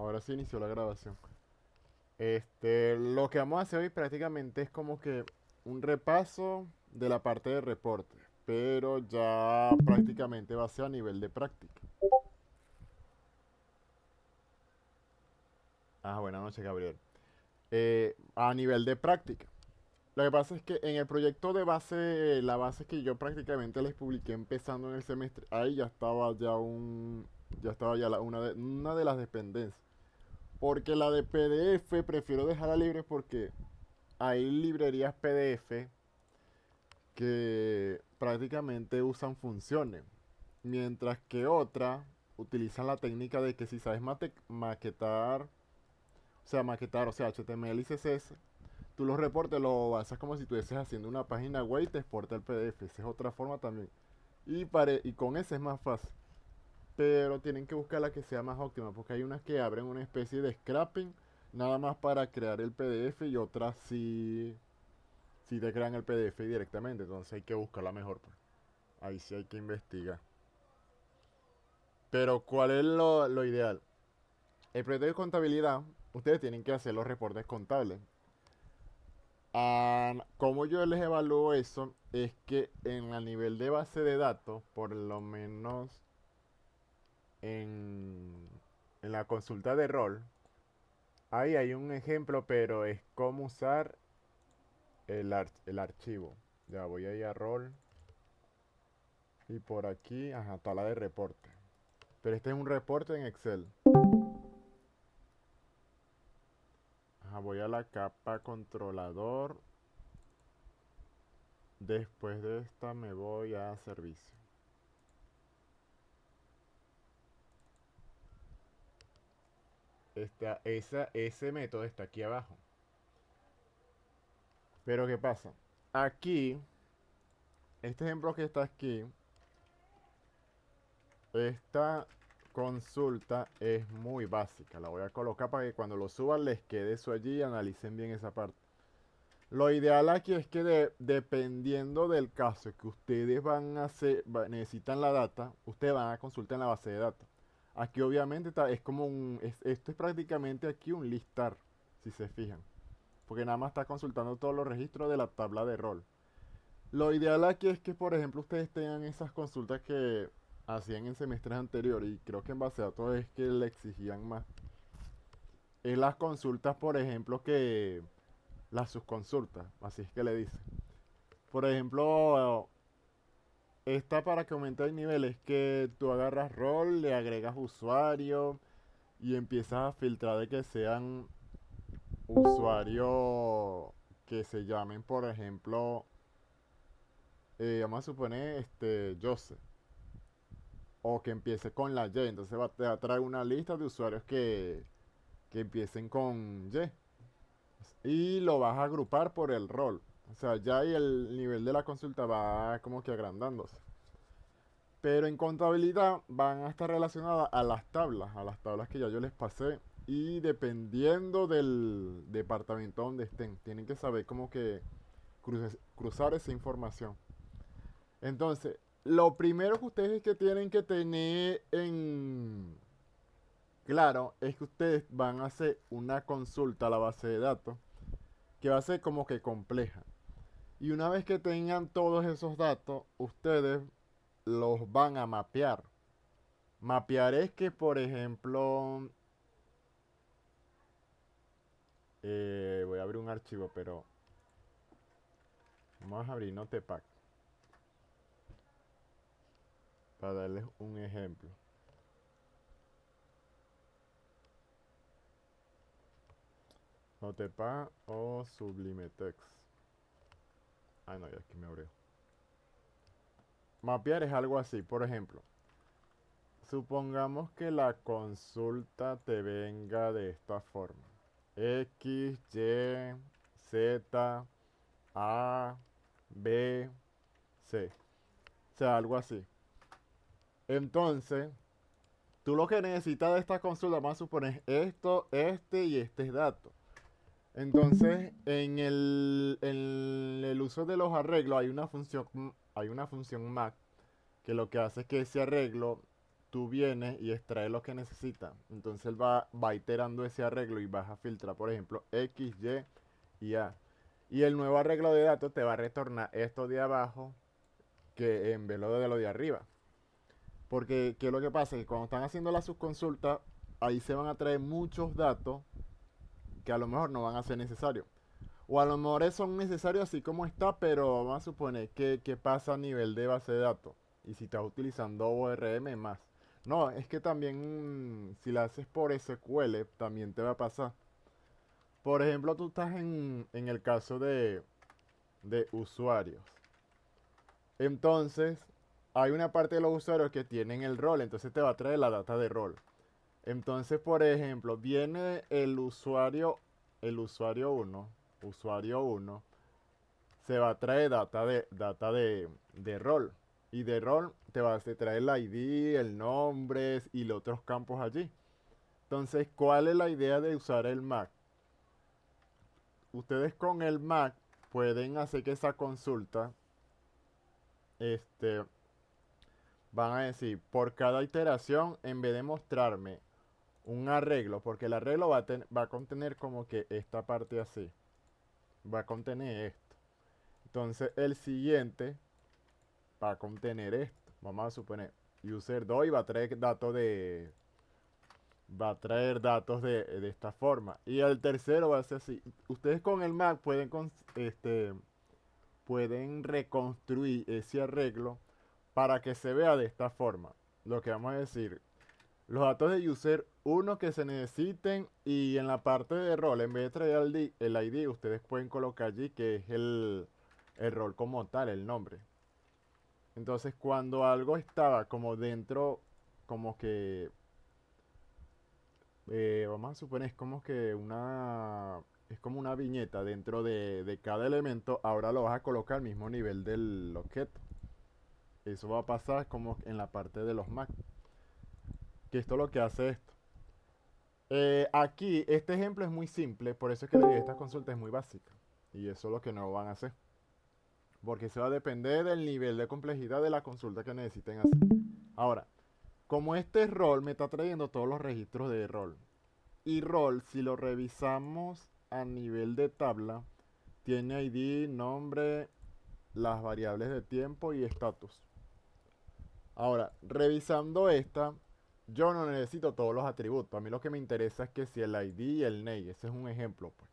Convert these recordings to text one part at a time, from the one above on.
Ahora sí inició la grabación. Lo que vamos a hacer hoy prácticamente es como que un repaso de la parte de reporte, pero ya prácticamente va a ser a nivel de práctica. Buenas noches, Gabriel. A nivel de práctica. Lo que pasa es que en el proyecto de base, la base que yo prácticamente les publiqué empezando en el semestre, ahí ya estaba ya una de las dependencias. Porque la de PDF prefiero dejarla libre porque hay librerías PDF que prácticamente usan funciones, mientras que otras utilizan la técnica de que si sabes maquetar, o sea, HTML y CSS, tú los reportes lo haces como si estuvieses haciendo una página web y te exporta el PDF. Esa es otra forma también. Y con ese es más fácil. Pero tienen que buscar la que sea más óptima, porque hay unas que abren una especie de scrapping nada más para crear el PDF y otras sí te crean el PDF directamente, entonces hay que buscar la mejor, pues. Ahí sí hay que investigar. Pero ¿cuál es lo ideal? El proyecto de contabilidad, ustedes tienen que hacer los reportes contables. Como yo les evalúo eso, es que en el nivel de base de datos, por lo menos en, en la consulta de rol, ahí hay un ejemplo, pero es cómo usar el archivo. Ya voy a ir a rol y por aquí, ajá, está la de reporte. Pero este es un reporte en Excel. Ajá, voy a la capa controlador. Después de esta me voy a servicio. Ese método está aquí abajo. Pero ¿qué pasa? Aquí, este ejemplo que está aquí, esta consulta es muy básica. La voy a colocar para que cuando lo suban les quede eso allí y analicen bien esa parte. Lo ideal aquí es que dependiendo del caso que ustedes van a hacer, necesitan la data, ustedes van a consultar en la base de datos. Aquí obviamente es como esto es prácticamente aquí un listar, si se fijan. Porque nada más está consultando todos los registros de la tabla de rol. Lo ideal aquí es que, por ejemplo, ustedes tengan esas consultas que hacían en semestres anteriores y creo que en base a datos es que le exigían más. Es las consultas, por ejemplo, que las subconsultas, así es que le dicen. Por ejemplo, esta para que aumente el nivel es que tú agarras rol, le agregas usuario y empiezas a filtrar de que sean usuarios que se llamen, por ejemplo, vamos a suponer Joseph, o que empiece con la Y. Entonces te va a traer una lista de usuarios que empiecen con Y y lo vas a agrupar por el rol. O sea, ya ahí el nivel de la consulta va como que agrandándose. Pero en contabilidad van a estar relacionadas a las tablas que ya yo les pasé. Y dependiendo del departamento donde estén, tienen que saber cómo que cruzar esa información. Entonces, lo primero que ustedes que tienen que tener en claro es que ustedes van a hacer una consulta a la base de datos que va a ser como que compleja. Y una vez que tengan todos esos datos, ustedes los van a mapear. Mapear es que, por ejemplo, voy a abrir un archivo, pero vamos a abrir Notepack para darles un ejemplo. Notepack o Sublime Text. Ah, no, ya aquí me abrió. Mapear es algo así, por ejemplo. Supongamos que la consulta te venga de esta forma. X, Y, Z, A, B, C. O sea, algo así. Entonces, tú lo que necesitas de esta consulta, vamos a suponer esto, y este dato. Entonces, en el uso de los arreglos hay una función map que lo que hace es que ese arreglo tú vienes y extraes lo que necesitas. Entonces él va iterando ese arreglo y vas a filtrar, por ejemplo, X, Y y A. Y el nuevo arreglo de datos te va a retornar esto de abajo que en vez de lo de arriba. Porque, ¿qué es lo que pasa? Que cuando están haciendo la subconsulta, ahí se van a traer muchos datos que a lo mejor no van a ser necesarios. O a lo mejor son necesarios así como está, pero vamos a suponer que pasa a nivel de base de datos. Y si estás utilizando ORM más. No, es que también si la haces por SQL, también te va a pasar. Por ejemplo, tú estás en el caso de usuarios. Entonces, hay una parte de los usuarios que tienen el rol, entonces te va a traer la data de rol. Entonces, por ejemplo, viene usuario uno se va a traer data de rol. Y de rol te va a traer el ID, el nombre y los otros campos allí. Entonces, ¿cuál es la idea de usar el Mac? Ustedes con el Mac pueden hacer que esa consulta, este, van a decir, por cada iteración, en vez de mostrarme un arreglo, porque el arreglo va a contener como que esta parte así, va a contener esto. Entonces, el siguiente va a contener esto. Vamos a suponer, user 2 y va a traer datos de esta forma. Y el tercero va a ser así. Ustedes con el Mac pueden reconstruir ese arreglo para que se vea de esta forma. Lo que vamos a decir, los datos de user uno que se necesiten y en la parte de rol, en vez de traer el ID, ustedes pueden colocar allí que es el rol como tal, el nombre. Entonces, cuando algo estaba como dentro, como que, vamos a suponer, es como una viñeta dentro de cada elemento, ahora lo vas a colocar al mismo nivel del objeto. Eso va a pasar como en la parte de los Mac. Que esto lo que hace esto. Aquí, este ejemplo es muy simple, por eso es que le dije, esta consulta es muy básica. Y eso es lo que no van a hacer. Porque se va a depender del nivel de complejidad de la consulta que necesiten hacer. Ahora, como este rol me está trayendo todos los registros de rol. Y rol, si lo revisamos a nivel de tabla, tiene ID, nombre, las variables de tiempo y estatus. Ahora, revisando esta, yo no necesito todos los atributos. A mí lo que me interesa es que si el ID y el name, ese es un ejemplo, pues.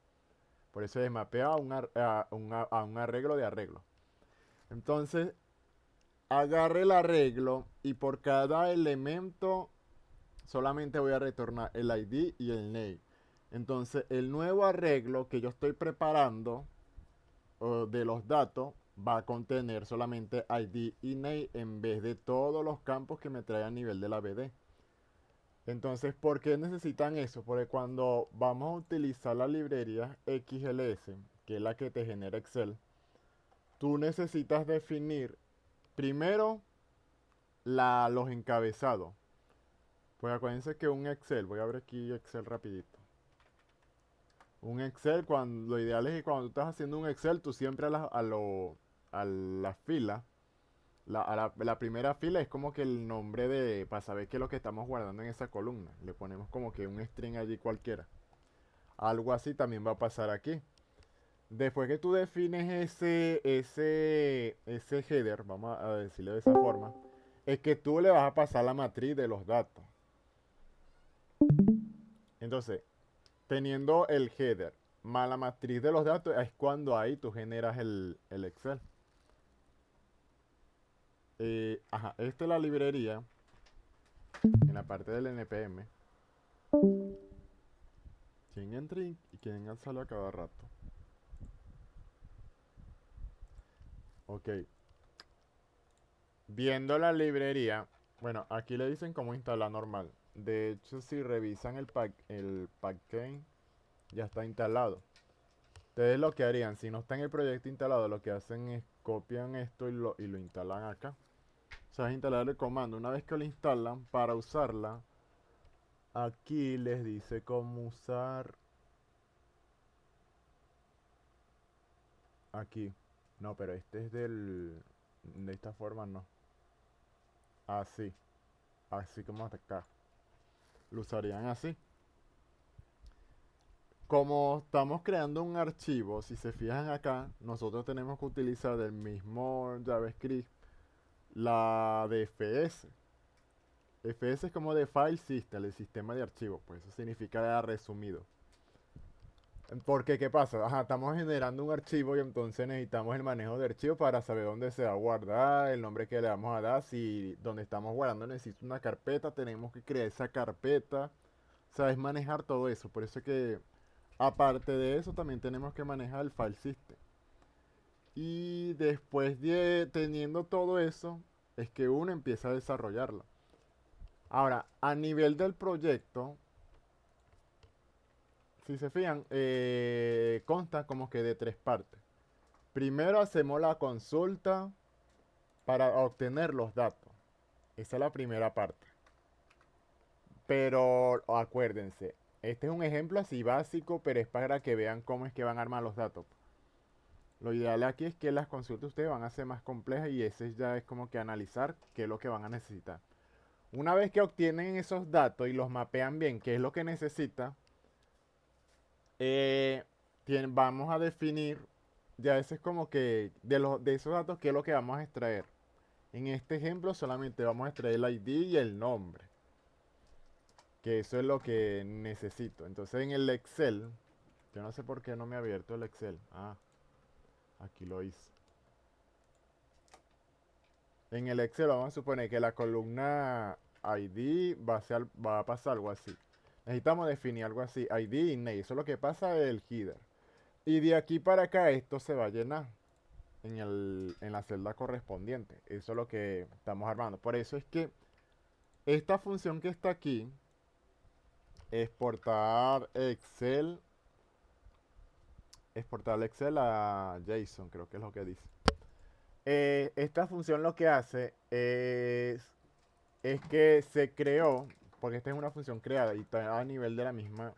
Por eso es mapea a un arreglo de arreglo. Entonces, agarre el arreglo y por cada elemento solamente voy a retornar el ID y el name. Entonces, el nuevo arreglo que yo estoy preparando de los datos va a contener solamente ID y name en vez de todos los campos que me trae a nivel de la BD. Entonces, ¿por qué necesitan eso? Porque cuando vamos a utilizar la librería XLS, que es la que te genera Excel, tú necesitas definir primero los encabezados. Pues acuérdense que un Excel, voy a abrir aquí Excel rapidito. Un Excel, lo ideal es que cuando tú estás haciendo un Excel, tú siempre a la fila, la primera fila es como que el nombre para saber qué es lo que estamos guardando en esa columna. Le ponemos como que un string allí cualquiera. Algo así también va a pasar aquí. Después que tú defines ese header, vamos a decirlo de esa forma, es que tú le vas a pasar la matriz de los datos. Entonces, teniendo el header más la matriz de los datos, es cuando ahí tú generas el Excel. Ajá, esta es la librería en la parte del NPM. Quien entra y quien sale a cada rato. Ok. Viendo la librería, bueno, aquí le dicen cómo instalar normal. De hecho, si revisan el package, ya está instalado. Ustedes lo que harían, si no está en el proyecto instalado, lo que hacen es copian esto y lo instalan acá. O sea, es instalar el comando. Una vez que lo instalan, para usarla, aquí les dice cómo usar. Aquí. No, pero este es de esta forma no. Así. así como hasta acá. Lo usarían así. Como estamos creando un archivo, si se fijan acá, nosotros tenemos que utilizar del mismo JavaScript la DFS. FS es como de File System, el sistema de archivos, pues eso significa resumido. Porque, ¿qué pasa? Ajá, estamos generando un archivo y entonces necesitamos el manejo de archivo para saber dónde se va a guardar, el nombre que le vamos a dar, si donde estamos guardando necesita una carpeta, tenemos que crear esa carpeta, sabes manejar todo eso. Por eso es que, aparte de eso, también tenemos que manejar el file system. Y después de teniendo todo eso, es que uno empieza a desarrollarlo. Ahora, a nivel del proyecto, si se fijan, consta como que de tres partes. Primero hacemos la consulta para obtener los datos. Esa es la primera parte. Pero acuérdense, este es un ejemplo así básico, pero es para que vean cómo es que van a armar los datos. Lo ideal aquí es que las consultas ustedes van a ser más complejas y ese ya es como que analizar qué es lo que van a necesitar. Una vez que obtienen esos datos y los mapean bien, qué es lo que necesita, eh, vamos a definir, ya ese es como que de esos datos, qué es lo que vamos a extraer. En este ejemplo solamente vamos a extraer el ID y el nombre, que eso es lo que necesito. Entonces en el Excel, yo no sé por qué no me ha abierto el Excel. Ah, aquí lo hice. En el Excel vamos a suponer que la columna ID va a pasar algo así. Necesitamos definir algo así, ID y name. Eso es lo que pasa del header. Y de aquí para acá esto se va a llenar en la celda correspondiente. Eso es lo que estamos armando. Por eso es que esta función que está aquí, exportar Excel, exportar Excel a JSON, creo que es lo que dice. Esta función lo que hace es que se creó, porque esta es una función creada y está a nivel de la misma.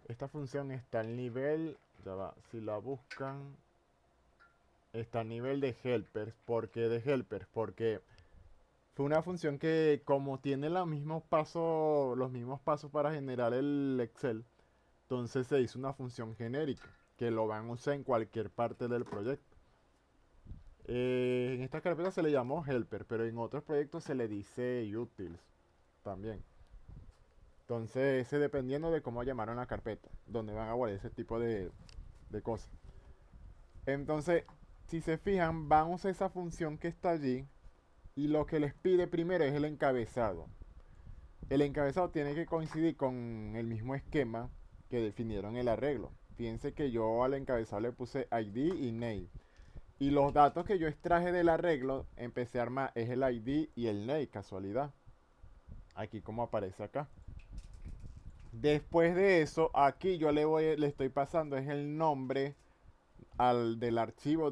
Esta función está al nivel, ya va, si la buscan, está a nivel de helpers. ¿Por qué de helpers? Porque fue una función que como tiene los mismos pasos para generar el Excel, entonces se hizo una función genérica que lo van a usar en cualquier parte del proyecto. En esta carpeta se le llamó helper, pero en otros proyectos se le dice utils también. Entonces, ese dependiendo de cómo llamaron la carpeta, donde van a guardar ese tipo de cosas. Entonces, si se fijan, van a usar esa función que está allí y lo que les pide primero es el encabezado. El encabezado tiene que coincidir con el mismo esquema que definieron el arreglo. Fíjense que yo al encabezado le puse ID y name. Y los datos que yo extraje del arreglo, empecé a armar, es el ID y el name, casualidad. Aquí como aparece acá. Después de eso, aquí yo le estoy pasando es el nombre del archivo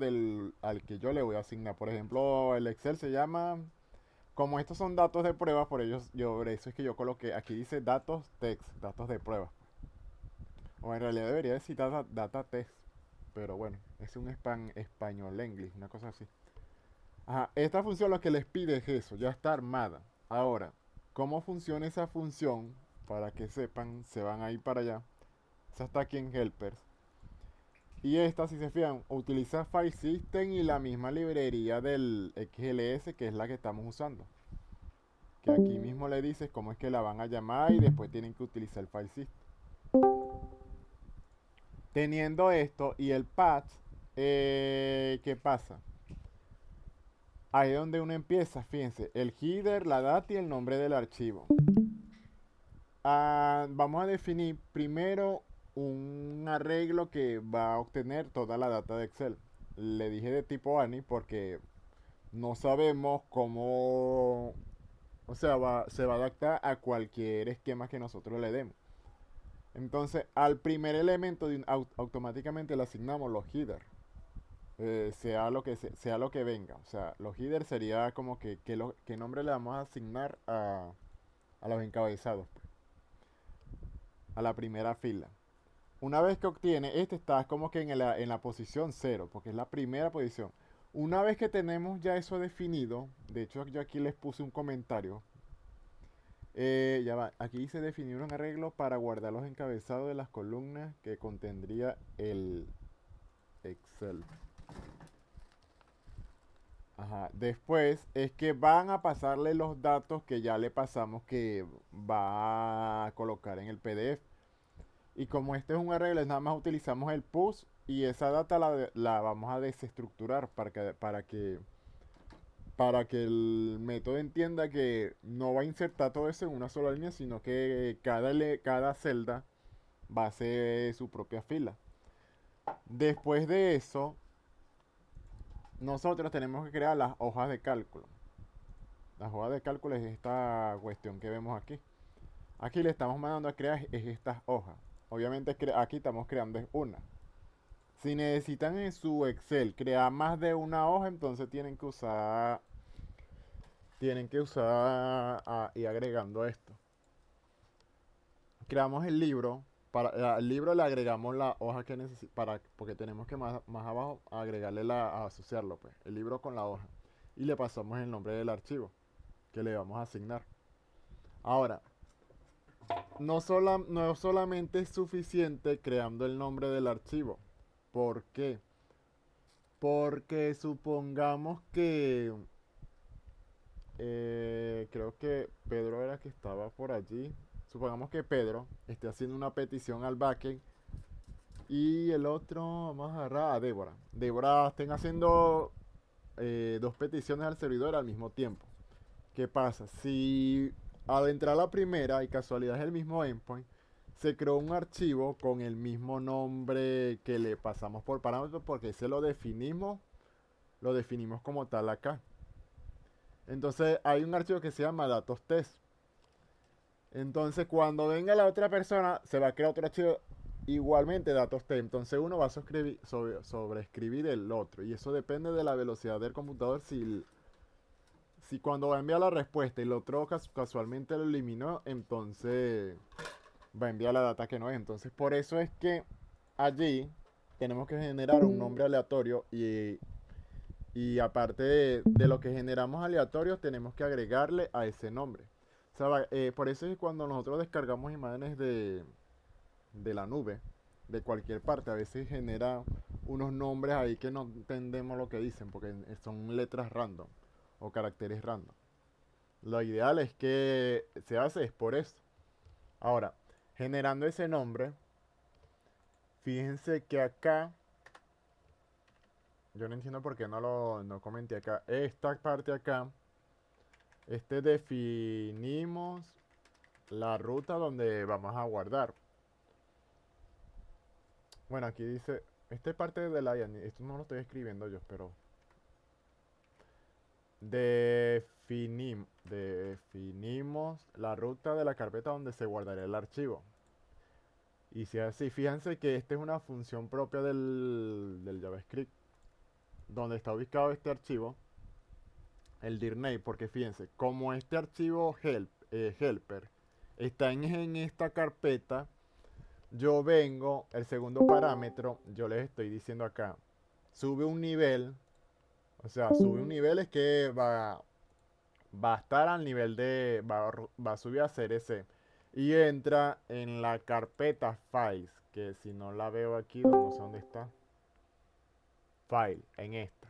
al que yo le voy a asignar. Por ejemplo, el Excel se llama, como estos son datos de prueba, por eso es que yo coloqué, aquí dice datos text, datos de prueba. O en realidad debería decir data text, pero bueno, es un español English, una cosa así. Ajá, esta función lo que les pide es eso, ya está armada. Ahora, ¿cómo funciona esa función? Para que sepan, se van a ir para allá. Esa está aquí en helpers. Y esta, si se fijan, utiliza File System y la misma librería del XLS, que es la que estamos usando. Que aquí mismo le dices cómo es que la van a llamar y después tienen que utilizar el File System. Teniendo esto y el patch, ¿qué pasa? Ahí es donde uno empieza, fíjense, el header, la data y el nombre del archivo. Vamos a definir primero un arreglo que va a obtener toda la data de Excel. Le dije de tipo ANI porque no sabemos cómo, o sea, se va a adaptar a cualquier esquema que nosotros le demos. Entonces, al primer elemento automáticamente le asignamos los headers. Sea lo que venga. O sea, los headers sería como que qué nombre le vamos a asignar a los encabezados, pues, a la primera fila. Una vez que obtiene, este está como que en la posición 0, porque es la primera posición. Una vez que tenemos ya eso definido, de hecho yo aquí les puse un comentario, Ya va. Aquí dice definir un arreglo para guardar los encabezados de las columnas que contendría el Excel. Ajá. Después es que van a pasarle los datos que ya le pasamos que va a colocar en el PDF. Y como este es un arreglo, nada más utilizamos el push y esa data la vamos a desestructurar para que el método entienda que no va a insertar todo eso en una sola línea, sino que cada celda va a ser su propia fila. Después de eso, nosotros tenemos que crear las hojas de cálculo. Las hojas de cálculo es esta cuestión que vemos aquí. Aquí le estamos mandando a crear es estas hojas. Obviamente aquí estamos creando es una. Si necesitan en su Excel crear más de una hoja, entonces tienen que usar y agregando esto. Creamos el libro. Al libro le agregamos la hoja que necesita, porque tenemos que más abajo agregarle a asociarlo, pues, el libro con la hoja. Y le pasamos el nombre del archivo que le vamos a asignar. Ahora, no solamente es suficiente creando el nombre del archivo. ¿Por qué? Porque supongamos que creo que Pedro era que estaba por allí. Supongamos que Pedro esté haciendo una petición al backend y el otro, vamos a agarrar a Débora. Débora estén haciendo dos peticiones al servidor al mismo tiempo. ¿Qué pasa? Si al entrar la primera y casualidad es el mismo endpoint, se creó un archivo con el mismo nombre que le pasamos por parámetros porque ese lo definimos como tal acá. Entonces hay un archivo que se llama datos test. Entonces cuando venga la otra persona se va a crear otro archivo igualmente datos test. Entonces uno va a sobreescribir el otro. Y eso depende de la velocidad del computador. Si cuando va a enviar la respuesta y el otro casualmente lo eliminó, entonces va a enviar la data que no es. Entonces por eso es que allí tenemos que generar un nombre aleatorio y aparte de lo que generamos aleatorios, tenemos que agregarle a ese nombre. O sea, por eso es que cuando nosotros descargamos imágenes de la nube, de cualquier parte, a veces genera unos nombres ahí que no entendemos lo que dicen, porque son letras random o caracteres random. Lo ideal es que se hace es por eso. Ahora, generando ese nombre, fíjense que acá yo no entiendo por qué no comenté acá. Esta parte acá, definimos la ruta donde vamos a guardar. Bueno, aquí dice, esta es parte de la esto no lo estoy escribiendo yo, pero definimos la ruta de la carpeta donde se guardaría el archivo. Y si así, fíjense que esta es una función propia del JavaScript, donde está ubicado este archivo, el dirname, porque fíjense, como este archivo helper está en esta carpeta, yo vengo, el segundo parámetro, yo les estoy diciendo acá, sube un nivel, o sea, sube un nivel es que va a estar al nivel va a subir a CRC y entra en la carpeta files, que si no la veo aquí, no sé dónde está, file, en esta.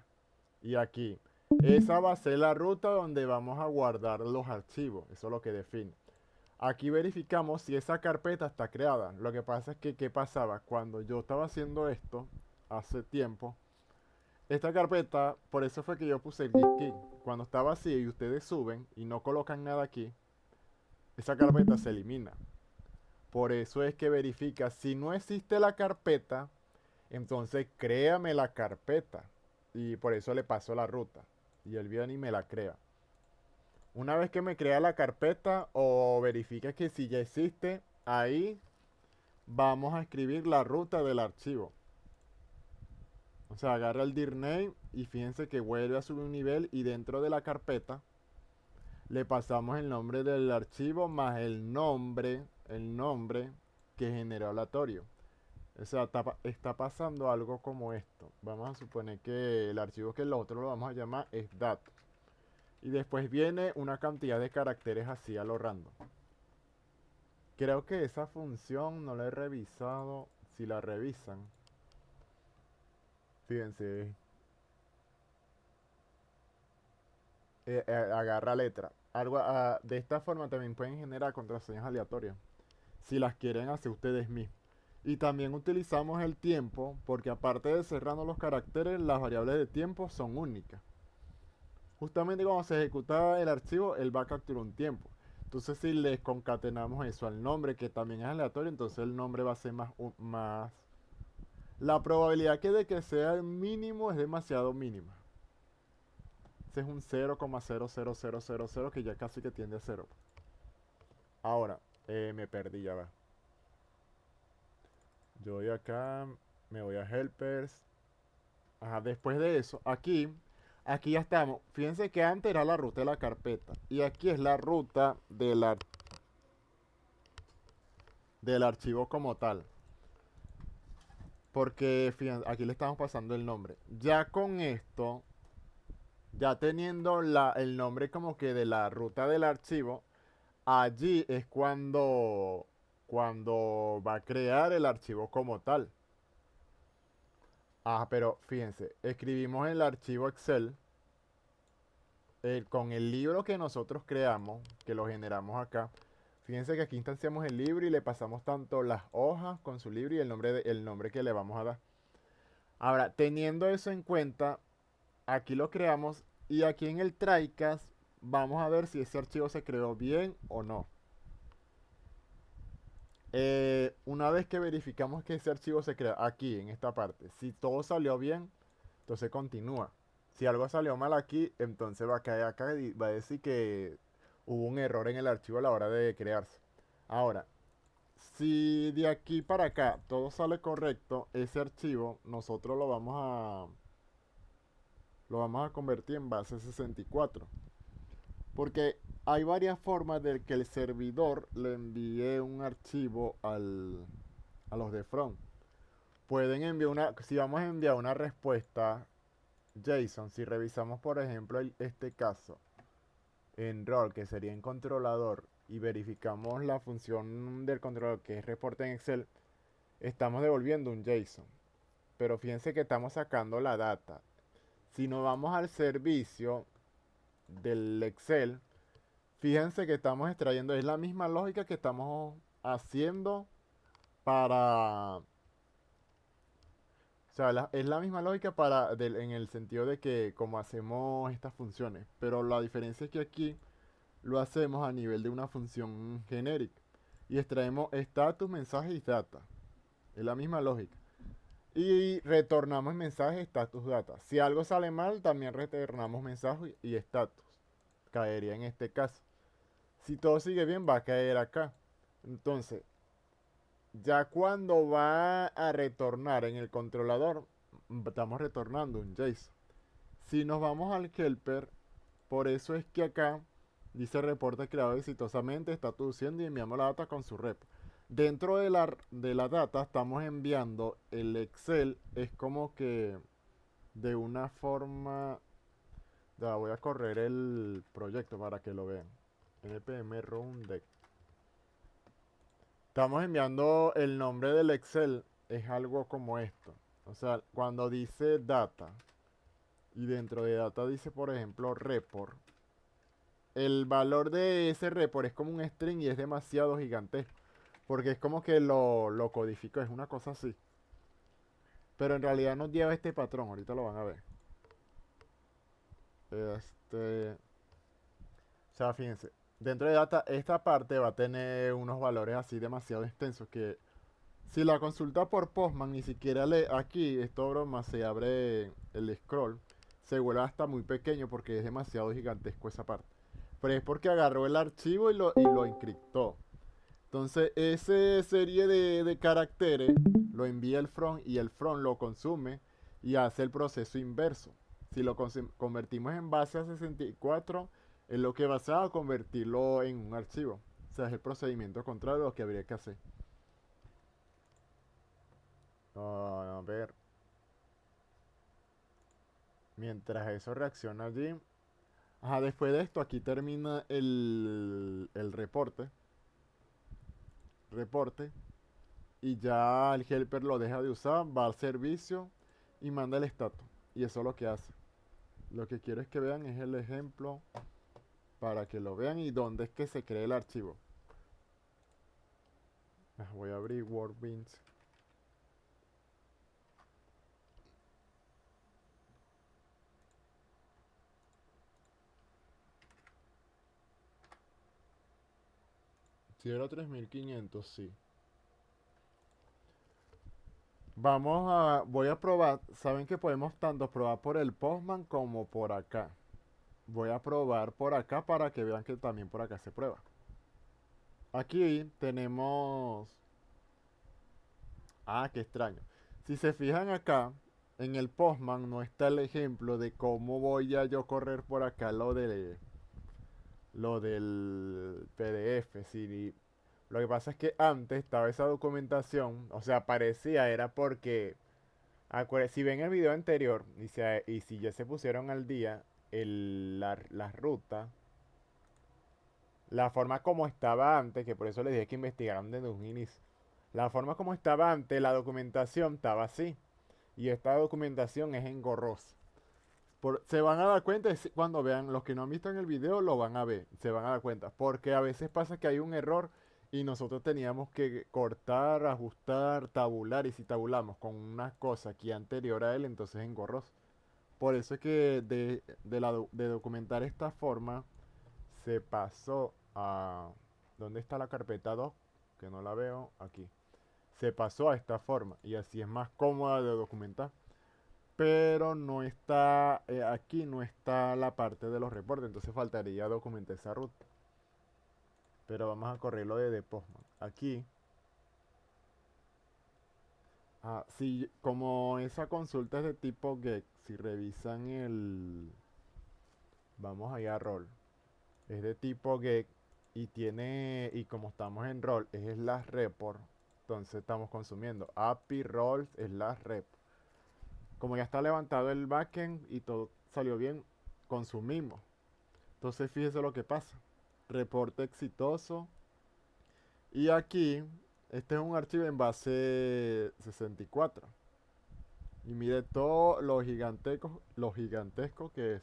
Y aquí, esa va a ser la ruta donde vamos a guardar los archivos, eso es lo que define. Aquí verificamos si esa carpeta está creada. Lo que pasa es que, ¿qué pasaba? Cuando yo estaba haciendo esto, hace tiempo, esta carpeta, por eso fue que yo puse el git key. Cuando está vacía y ustedes suben y no colocan nada aquí, esa carpeta se elimina. Por eso es que verifica, si no existe la carpeta, entonces créame la carpeta. Y por eso le paso la ruta. Y él viene y me la crea. Una vez que me crea la carpeta o verifica que si ya existe, ahí vamos a escribir la ruta del archivo. O sea, agarra el dirname y fíjense que vuelve a subir un nivel y dentro de la carpeta le pasamos el nombre del archivo más el nombre que generó aleatorio. O sea, está pasando algo como esto. Vamos a suponer que el archivo que el otro lo vamos a llamar es datos. Y después viene una cantidad de caracteres así a lo random. Creo que esa función no la he revisado. Si la revisan, fíjense, agarra letra. Algo, de esta forma también pueden generar contraseñas aleatorias, si las quieren hacer ustedes mismos. Y también utilizamos el tiempo, porque aparte de cerrando los caracteres, las variables de tiempo son únicas. Justamente cuando se ejecuta el archivo, él va a capturar un tiempo. Entonces, si les concatenamos eso al nombre, que también es aleatorio, entonces el nombre va a ser más. La probabilidad de que sea el mínimo es demasiado mínima. Ese es un 0,00000 que ya casi que tiende a cero. Ahora, me perdí, ya va. Yo voy acá, me voy a helpers. Ajá, después de eso, aquí ya estamos. Fíjense que antes era la ruta de la carpeta. Y aquí es la ruta del archivo como tal. Porque fíjense, aquí le estamos pasando el nombre. Ya con esto, ya teniendo el nombre como que de la ruta del archivo, allí es cuando va a crear el archivo como tal. Ah, pero fíjense, escribimos el archivo Excel con el libro que nosotros creamos, que lo generamos acá. Fíjense que aquí instanciamos el libro y le pasamos tanto las hojas con su libro y el nombre que le vamos a dar. Ahora, teniendo eso en cuenta, aquí lo creamos y aquí en el trycast vamos a ver si ese archivo se creó bien o no. Una vez que verificamos que ese archivo se crea aquí en esta parte, si todo salió bien, entonces continúa. Si algo salió mal aquí, entonces va a caer acá y va a decir que hubo un error en el archivo a la hora de crearse. Ahora, si de aquí para acá todo sale correcto, ese archivo nosotros lo vamos a convertir en base 64. Porque hay varias formas de que el servidor le envíe un archivo a los de front. Pueden enviar si vamos a enviar una respuesta JSON, si revisamos por ejemplo este caso en rol, que sería en controlador, y verificamos la función del controlador que es reporte en Excel, estamos devolviendo un JSON. Pero fíjense que estamos sacando la data. Si nos vamos al servicio del Excel, fíjense que estamos extrayendo, es la misma lógica que estamos haciendo para, o sea, es la misma lógica en el sentido de que como hacemos estas funciones, pero la diferencia es que aquí lo hacemos a nivel de una función genérica y extraemos status, mensaje y data. Es la misma lógica. Y retornamos mensaje, status, data. Si algo sale mal, también retornamos mensaje y status. Caería en este caso. Si todo sigue bien, va a caer acá. Entonces, ya cuando va a retornar en el controlador, estamos retornando un JSON. Si nos vamos al helper, por eso es que acá dice reporte creado exitosamente, está traduciendo y enviamos la data con su rep. Dentro de la data estamos enviando el Excel, es como que de una forma. Ya voy a correr el proyecto para que lo vean. npm run deck. Estamos enviando el nombre del Excel, es algo como esto. O sea, cuando dice data y dentro de data dice, por ejemplo, report, el valor de ese report es como un string y es demasiado gigantesco. Porque es como que lo codificó, es una cosa así. Pero en realidad nos lleva este patrón, ahorita lo van a ver. O sea, fíjense, dentro de data, esta parte va a tener unos valores así demasiado extensos que si la consulta por Postman ni siquiera lee aquí, esto broma, se abre el scroll, se vuelve hasta muy pequeño porque es demasiado gigantesco esa parte. Pero es porque agarró el archivo y lo encriptó. Entonces, esa serie de caracteres lo envía el front y el front lo consume y hace el proceso inverso. Si lo convertimos en base a 64, es lo que va a convertirlo en un archivo. O sea, es el procedimiento contrario a lo que habría que hacer. A ver, mientras eso reacciona allí. Ajá, después de esto, aquí termina el reporte. reporte y ya el helper lo deja de usar, va al servicio y manda el status. Y eso es lo que hace. Lo que quiero es que vean es el ejemplo para que lo vean y dónde es que se cree el archivo. Voy a abrir Workbench. Si era 3500, sí. Voy a probar. Saben que podemos tanto probar por el Postman como por acá. Voy a probar por acá para que vean que también por acá se prueba. Aquí tenemos... Ah, qué extraño. Si se fijan acá, en el Postman no está el ejemplo de cómo voy a yo correr por acá lo del PDF. Si, lo que pasa es que antes estaba esa documentación, o sea, parecía, era porque, si ven el video anterior y si ya se pusieron al día la ruta, la forma como estaba antes, que por eso les dije que investigaran desde un inicio, la forma como estaba antes, la documentación estaba así, y esta documentación es engorrosa. Se van a dar cuenta cuando vean, los que no han visto en el video lo van a ver, se van a dar cuenta, porque a veces pasa que hay un error y nosotros teníamos que cortar, ajustar, tabular, y si tabulamos con una cosa aquí anterior a él, entonces es engorroso. Por eso es que de documentar esta forma se pasó a... ¿Dónde está la carpeta 2? Que no la veo, aquí. Se pasó a esta forma y así es más cómoda de documentar. Pero no está, aquí no está la parte de los reportes, entonces faltaría documentar esa ruta. Pero vamos a correrlo de Postman. Aquí, si como esa consulta es de tipo GET, si revisan vamos allá a rol, es de tipo GET y como estamos en rol, es slash report, entonces estamos consumiendo API roles slash rep. Como ya está levantado el backend y todo salió bien, consumimos. Entonces fíjese lo que pasa. Reporte exitoso. Y aquí, este es un archivo en base 64. Y mire todo lo gigantesco que es.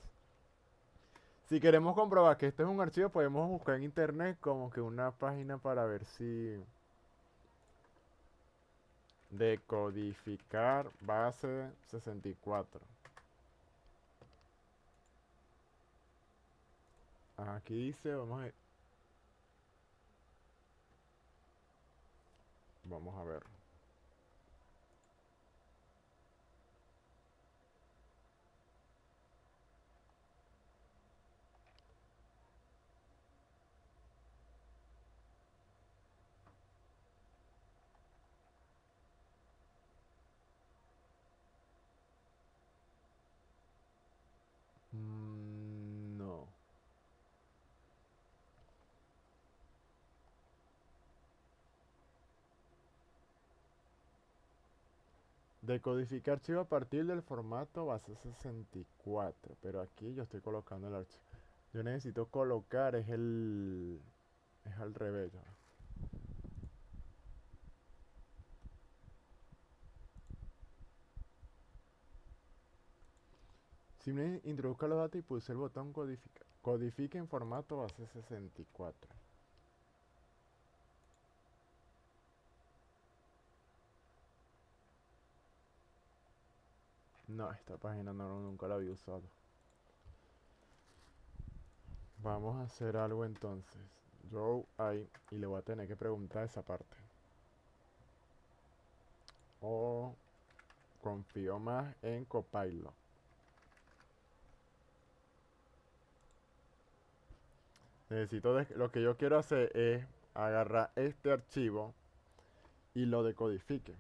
Si queremos comprobar que este es un archivo, podemos buscar en internet como que una página para ver si... Decodificar base 64. Aquí dice, vamos a ver. No. Decodificar archivo a partir del formato base 64. Pero aquí yo estoy colocando el archivo. Yo necesito colocar, es al revés. Ya. Simplemente introduzca los datos y pulse el botón codificar. Codifique en formato base 64. No, esta página nunca la había usado. Vamos a hacer algo entonces. Yo ahí y le voy a tener que preguntar esa parte. O confío más en Copilot. Lo que yo quiero hacer es agarrar este archivo y lo decodifique.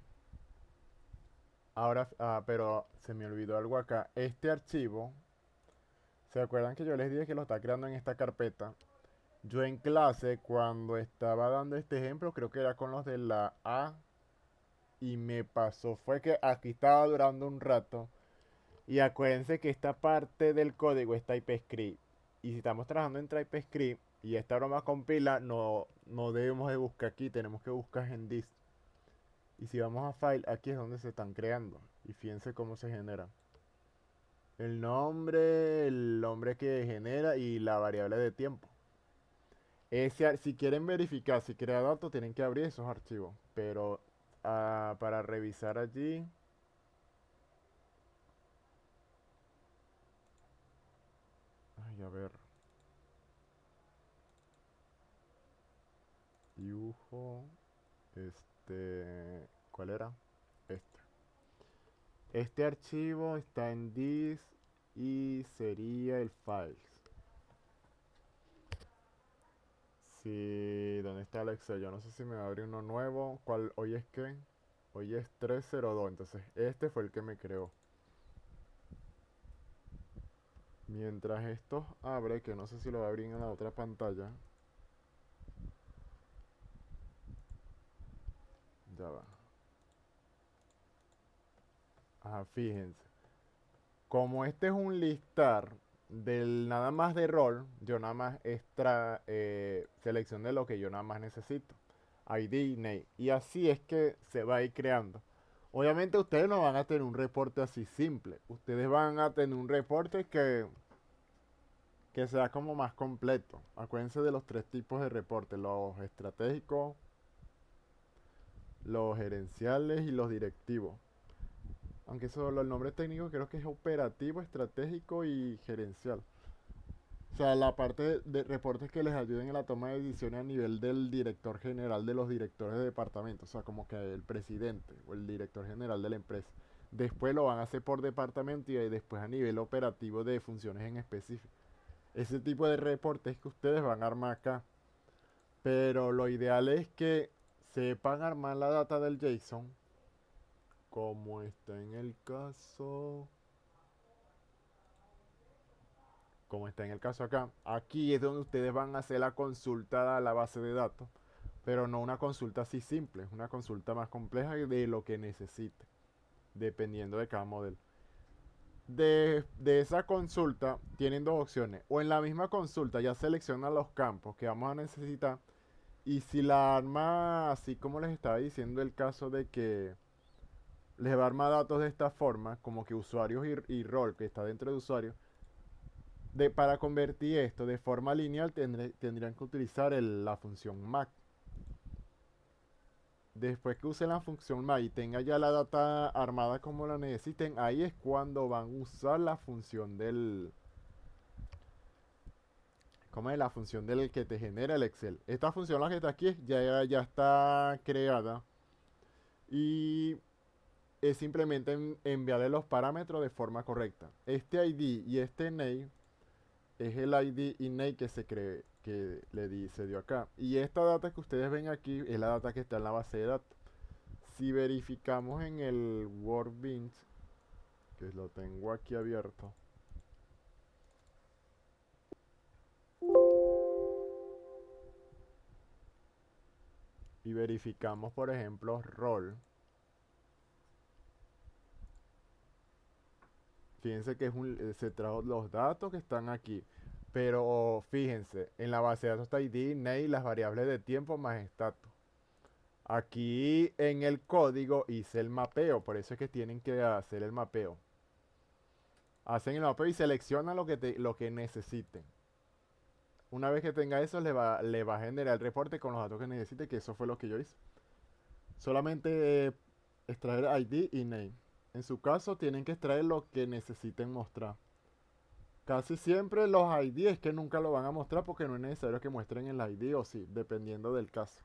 Ahora, pero se me olvidó algo acá. Este archivo, ¿se acuerdan que yo les dije que lo está creando en esta carpeta? Yo en clase, cuando estaba dando este ejemplo, creo que era con los de la A, y me pasó, fue que aquí estaba durando un rato, y acuérdense que esta parte del código es TypeScript. Y si estamos trabajando en TypeScript, Y esta broma compila no debemos de buscar aquí, tenemos que buscar en disk. Y si vamos a file, aquí es donde se están creando. Y fíjense cómo se genera. El nombre que genera y la variable de tiempo. Si quieren verificar si crea datos, tienen que abrir esos archivos. Pero para revisar allí, ay, a ver, dibujo, ¿cuál era? Este. Este archivo está en disk y sería el files. Sí, ¿dónde está el Excel? Yo no sé si me va a abrir uno nuevo. ¿Cuál? ¿Hoy es qué? Hoy es 302. Entonces, este fue el que me creó. Mientras esto abre, que no sé si lo va a abrir en la otra pantalla. Ya va. Ajá, fíjense. Como este es un listar del nada más de rol, yo nada más seleccioné lo que yo nada más necesito. ID, name. Y así es que se va a ir creando. Obviamente ustedes no van a tener un reporte así simple. Ustedes van a tener un reporte que sea como más completo. Acuérdense de los tres tipos de reportes. Los estratégicos, los gerenciales y los directivos. Aunque solo el nombre técnico creo que es operativo, estratégico y gerencial. O sea, la parte de reportes que les ayuden en la toma de decisiones a nivel del director general de los directores de departamento. O sea, como que el presidente o el director general de la empresa. Después lo van a hacer por departamento y después a nivel operativo de funciones en específico. Ese tipo de reportes que ustedes van a armar acá. Pero lo ideal es que sepan armar la data del JSON como está en el caso. Como está en el caso acá. Aquí es donde ustedes van a hacer la consulta a la base de datos, pero no una consulta así simple, es una consulta más compleja de lo que necesite, dependiendo de cada modelo. De esa consulta tienen dos opciones. O en la misma consulta ya seleccionan los campos que vamos a necesitar. Y si la arma, así como les estaba diciendo el caso de que les va a armar datos de esta forma, como que usuarios y rol que está dentro de usuarios, para convertir esto de forma lineal tendrían que utilizar la función MAC. Después que usen la función MAC y tenga ya la data armada como la necesiten, ahí es cuando van a usar la función ¿cómo es? La función del que te genera el Excel. Esta función, la que está aquí, ya está creada y es simplemente enviarle los parámetros de forma correcta. Este ID y este name es el ID INEI que se dio acá. Y esta data que ustedes ven aquí es la data que está en la base de datos. Si verificamos en el Workbench, que lo tengo aquí abierto, y verificamos, por ejemplo, rol, fíjense que se trajo los datos que están aquí. Pero fíjense, en la base de datos está ID, name, las variables de tiempo más status. Aquí en el código hice el mapeo, por eso es que tienen que hacer el mapeo. Hacen el mapeo y seleccionan lo que necesiten. Una vez que tenga eso, le va a generar el reporte con los datos que necesite, que eso fue lo que yo hice. Solamente extraer ID y name. En su caso, tienen que extraer lo que necesiten mostrar. Casi siempre los ID es que nunca lo van a mostrar porque no es necesario que muestren el ID o sí, dependiendo del caso.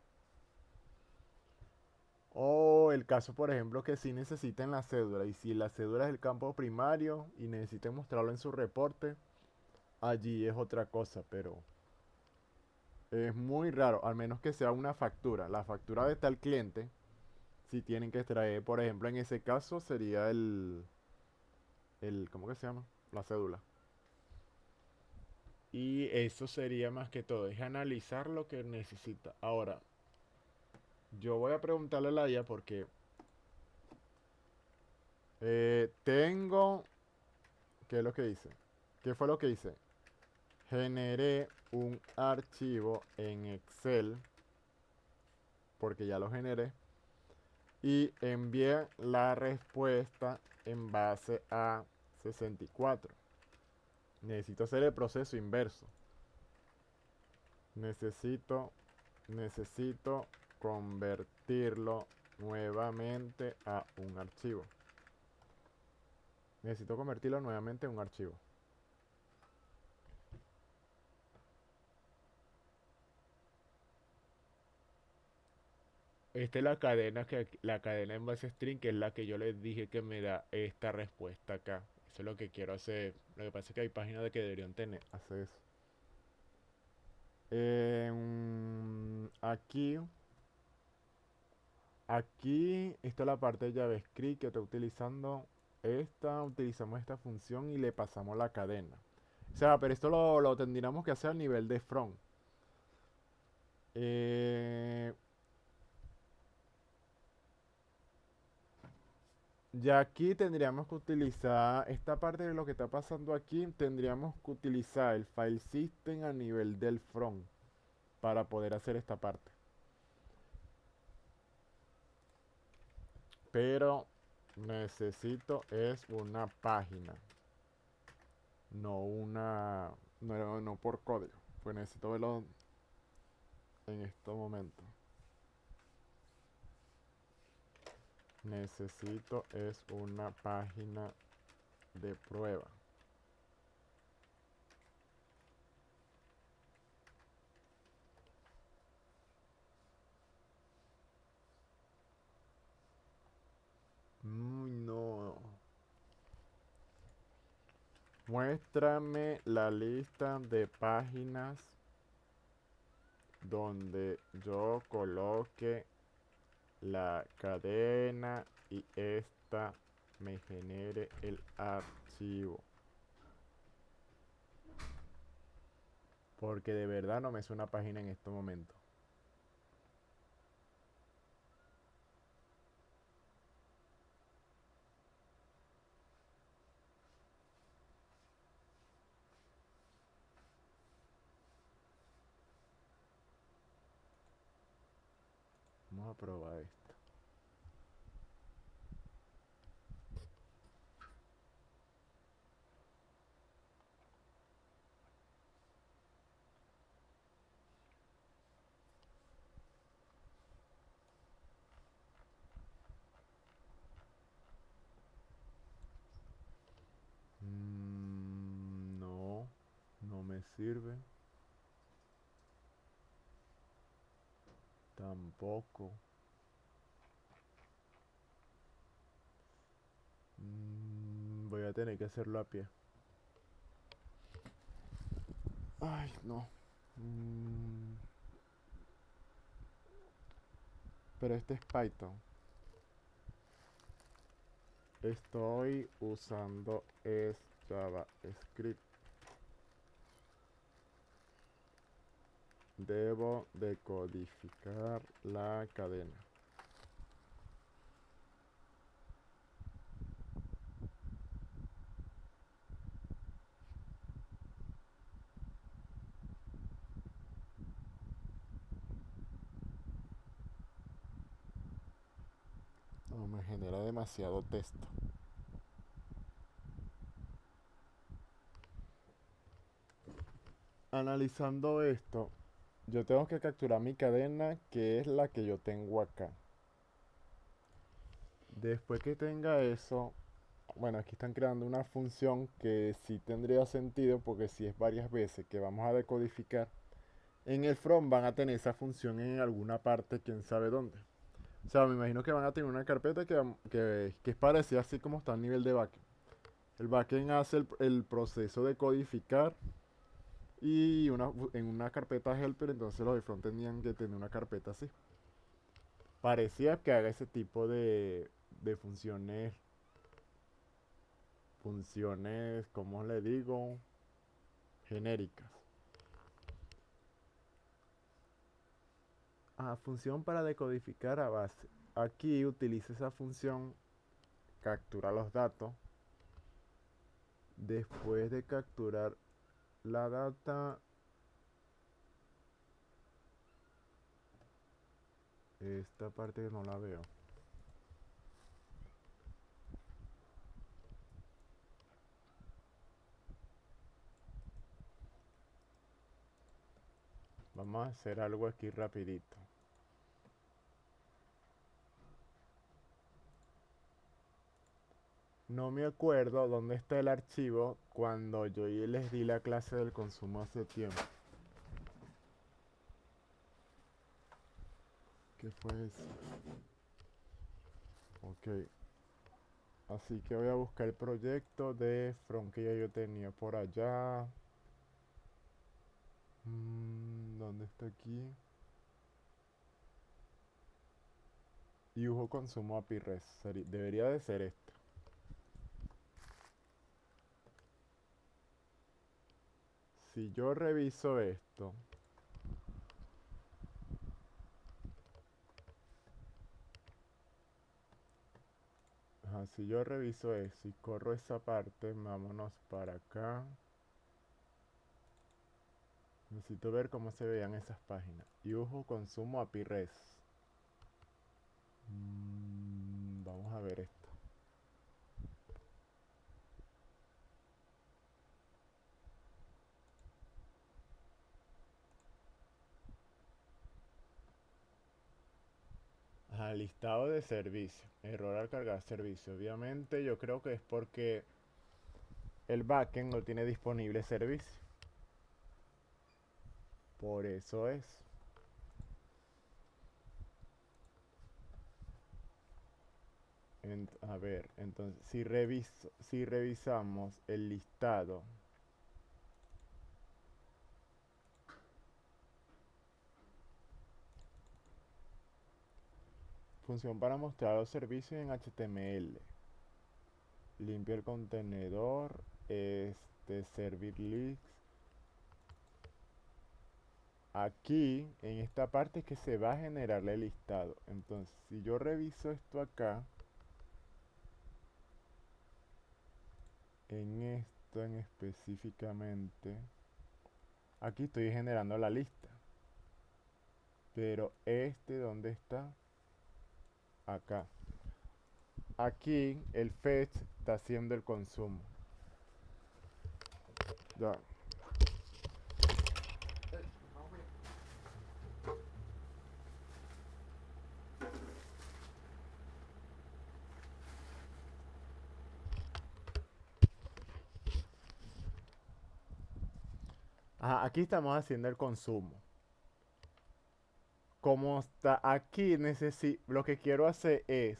O el caso, por ejemplo, que sí necesiten la cédula. Y si la cédula es el campo primario y necesiten mostrarlo en su reporte, allí es otra cosa, pero es muy raro, al menos que sea una factura. La factura de tal cliente, si tienen que extraer, por ejemplo, en ese caso sería ¿cómo que se llama? La cédula. Y eso sería más que todo, es analizar lo que necesita. Ahora, yo voy a preguntarle a la IA porque tengo, ¿qué es lo que hice? ¿Qué fue lo que hice? generé un archivo en Excel, porque ya lo generé, y envié la respuesta en base a 64. Necesito hacer el proceso inverso. Necesito convertirlo nuevamente a un archivo. Necesito convertirlo nuevamente en un archivo. Esta es la cadena en base string, que es la que yo les dije que me da esta respuesta acá. Eso es lo que quiero hacer. Lo que pasa es que hay páginas de que deberían tener, hacer eso. Aquí está la parte de JavaScript que estoy utilizando. Utilizamos esta función y le pasamos la cadena. O sea, pero esto lo tendríamos que hacer a nivel de front. Eh, Ya aquí tendríamos que utilizar esta parte de lo que está pasando aquí. Tendríamos que utilizar el file system a nivel del front para poder hacer esta parte. Pero necesito es una página, no una, no por código. Pues necesito verlo en este momento. Necesito es una página de prueba. No. Muéstrame la lista de páginas donde yo coloque la cadena y esta me genere el archivo. Porque de verdad no me suena una página en este momento. Vamos a probar esto. No, no me sirve. Tampoco. Voy a tener que hacerlo a pie. Ay, no. Pero este es Python. Estoy usando es JavaScript. Debo decodificar la cadena. No, me genera demasiado texto. Analizando esto, yo tengo que capturar mi cadena, que es la que yo tengo acá. Después que tenga eso, bueno, aquí están creando una función que sí tendría sentido, porque si es varias veces que vamos a decodificar, en el front van a tener esa función en alguna parte, quién sabe dónde. O sea, me imagino que van a tener una carpeta que es parecida así como está a nivel de backend. El backend hace el proceso de codificar y en una carpeta helper, entonces los de front tenían que tener una carpeta así. Parecía que haga ese tipo de funciones, ¿cómo le digo? Genéricas. Función para decodificar a base. Aquí utiliza esa función, captura los datos. Después de capturar la data, esta parte no la veo. Vamos a hacer algo aquí rapidito. No me acuerdo dónde está el archivo cuando yo les di la clase del consumo hace tiempo. ¿Qué fue eso? Ok. Así que voy a buscar el proyecto de From que ya yo tenía por allá. ¿Dónde está aquí? Y uso consumo API REST. Debería de ser esto. Si yo reviso esto, si yo reviso eso y corro esa parte, vámonos para acá. Necesito ver cómo se veían esas páginas. Y uso consumo API REST. Vamos a ver esto. Listado de servicio. Error al cargar servicio. Obviamente yo creo que es porque el backend no tiene disponible servicio. Por eso es. A ver, entonces si revisamos el listado, función para mostrar los servicios en HTML. Limpia el contenedor, servir leaks. Aquí, en esta parte es que se va a generar el listado. Entonces, si yo reviso esto acá, en esto en específicamente, aquí estoy generando la lista. Pero ¿dónde está? Acá. Aquí el fetch está haciendo el consumo. Ya. Aquí estamos haciendo el consumo. Como está aquí, lo que quiero hacer es,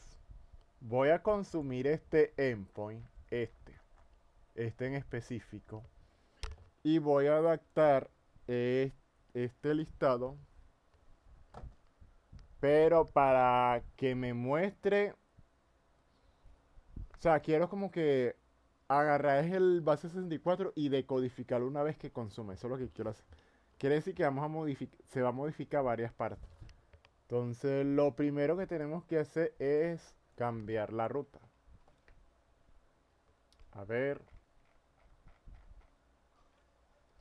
voy a consumir este endpoint, este en específico, y voy a adaptar este listado, pero para que me muestre, o sea, quiero como que agarrar el base 64 y decodificarlo una vez que consume. Eso es lo que quiero hacer. Quiere decir que se va a modificar varias partes. Entonces, lo primero que tenemos que hacer es cambiar la ruta. A ver.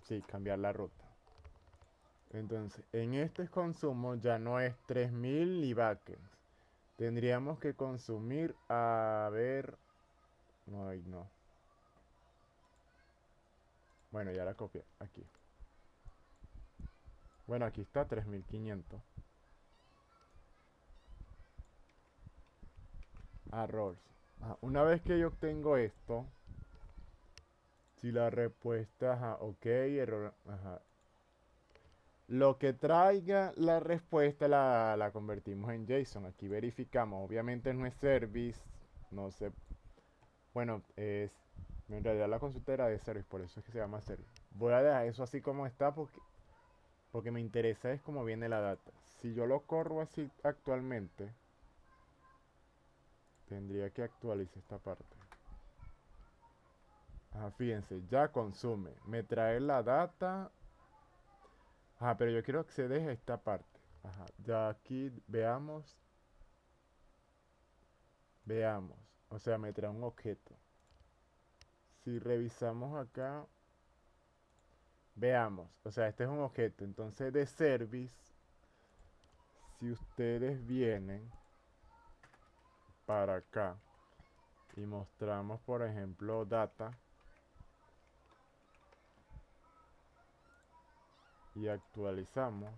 Sí, cambiar la ruta. Entonces, en este consumo ya no es 3000 ni backends. Tendríamos que consumir, a ver. No, no. Bueno, ya la copié. Aquí. Bueno, aquí está 3500. Arrows. Una vez que yo obtengo esto, si la respuesta, ok, error, lo que traiga la respuesta la convertimos en JSON. Aquí verificamos, obviamente no es service, no sé, bueno, en realidad la consulta era de service, por eso es que se llama service. Voy a dejar eso así como está porque me interesa es cómo viene la data. Si yo lo corro así actualmente, tendría que actualizar esta parte. Fíjense, ya consume. Me trae la data. Pero yo quiero acceder a esta parte. Ya aquí veamos. Veamos. O sea, me trae un objeto. Si revisamos acá, Veamos, o sea, este es un objeto. Entonces de service, si ustedes vienen para acá y mostramos, por ejemplo, data y actualizamos,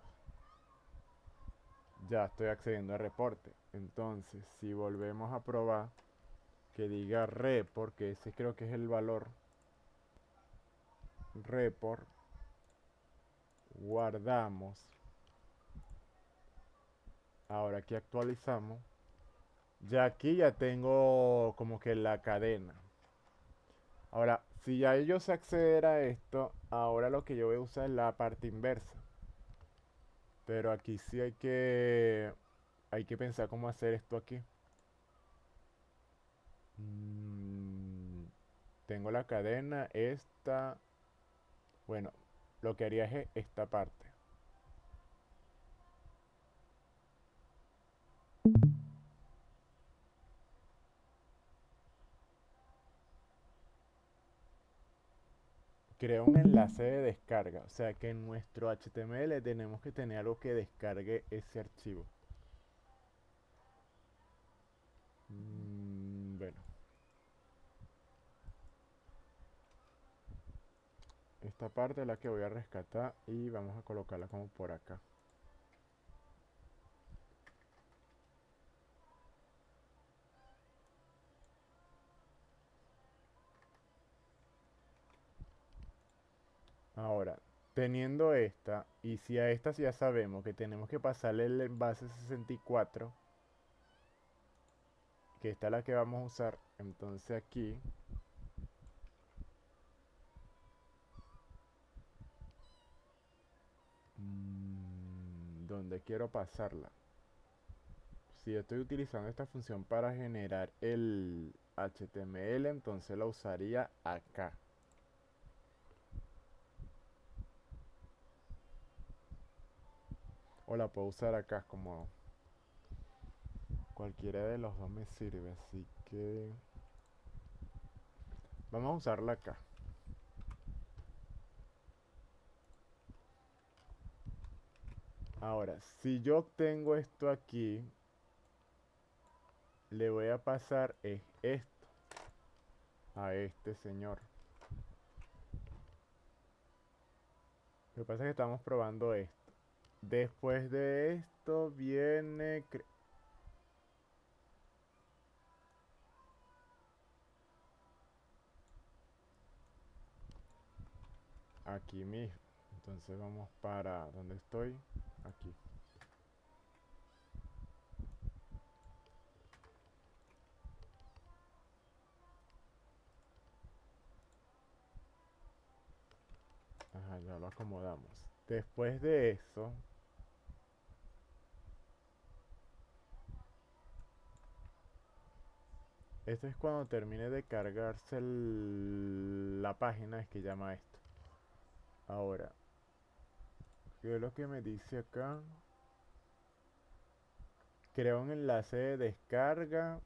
ya estoy accediendo al reporte. Entonces, si volvemos a probar que diga report, que ese creo que es el valor, report, guardamos. Ahora aquí actualizamos. Ya aquí ya tengo como que la cadena. Ahora, si ya yo sé acceder a esto, ahora lo que yo voy a usar es la parte inversa. Pero aquí sí hay que pensar cómo hacer esto aquí. Mm, tengo la cadena, esta. Bueno, lo que haría es esta parte. Creo un enlace de descarga. O sea que en nuestro HTML tenemos que tener algo que descargue ese archivo. Bueno, esta parte es la que voy a rescatar y vamos a colocarla como por acá. Ahora, teniendo esta, y si a esta ya sabemos que tenemos que pasarle el envase 64, que esta es la que vamos a usar, entonces aquí, donde quiero pasarla. Si yo estoy utilizando esta función para generar el HTML, entonces la usaría acá. O la puedo usar acá, como cualquiera de los dos me sirve, así que vamos a usarla acá. Ahora, si yo obtengo esto aquí, le voy a pasar esto a este señor. Lo que pasa es que estamos probando esto. Después de esto viene... aquí mismo. Entonces vamos para... ¿dónde estoy? Aquí. Ajá, ya lo acomodamos. Después de eso... esto es cuando termine de cargarse la página, es que llama esto. Ahora, ¿qué es lo que me dice acá? Creo un enlace de descarga.